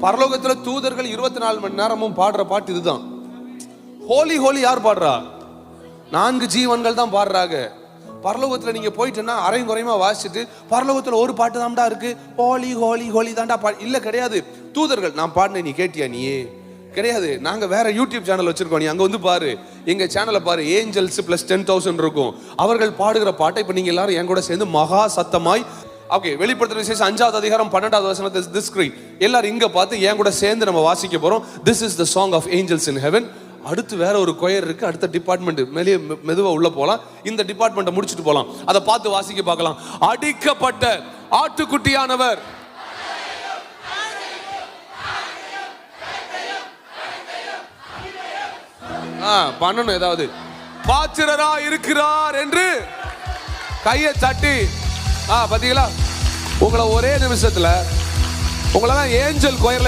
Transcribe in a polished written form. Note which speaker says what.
Speaker 1: பரலோகத்துல தூதர்கள் 24 மணி நேரமும் பாடுற பாட்டு இதுதான். ஹோலி ஹோலி யார் பாடுறா? 4 ஜீவன்கள் தான் பாடுறாங்க. பரலோகத்துல நீங்க போயிட்டுன்னா அரையும் குறையுமா வாசிச்சுட்டு பரலோகத்துல ஒரு பாட்டு தான்டா இருக்கு, ஹோலி ஹோலி ஹோலி தான்டா இல்ல கிடையாது. தூதர்கள் நான் பாடினேன், நீ கேட்டியா? நீயே கிடையாது. நாங்க வேற யூடியூப் சேனல் வச்சிருக்கோம், நீ அங்க வந்து பாரு, எங்க சேனலை பாரு. ஏஞ்சல்ஸ் பிளஸ் 10,000 இருக்கும். அவர்கள் பாடுகிற பாட்டை இப்ப நீங்க எல்லாரும் என் கூட சேர்ந்து மகா சத்தமாய், ஓகே, வெளிப்படுத்துற விசேஷம் 5வது அதிகாரம் 12வது வசனத்தை திஸ் ஸ்கிரீன் எல்லாரும் இங்க பார்த்து என் கூட சேர்ந்து நம்ம வாசிக்க போறோம். This is the song of angels in heaven. அடுத்து வேற ஒரு கொயர் இருக்கு, அடுத்த டிபார்ட்மெண்ட் மேலே மெதுவா உள்ள போலாம். இந்த டிபார்ட்மெண்ட்டை முடிச்சுட்டு போலாம், அதை பார்த்து வாசிக்க பார்க்கலாம். அடிக்கப்பட்ட ஆட்டுக்குட்டியானவர் பண்ணணும், ஏதாவது பாத்திரரா இருக்கிறார் என்று கையை தட்டி. பாத்தீங்களா, உங்களை ஒரே நிமிஷத்துல உங்களை ஏஞ்சல் கொயர்ல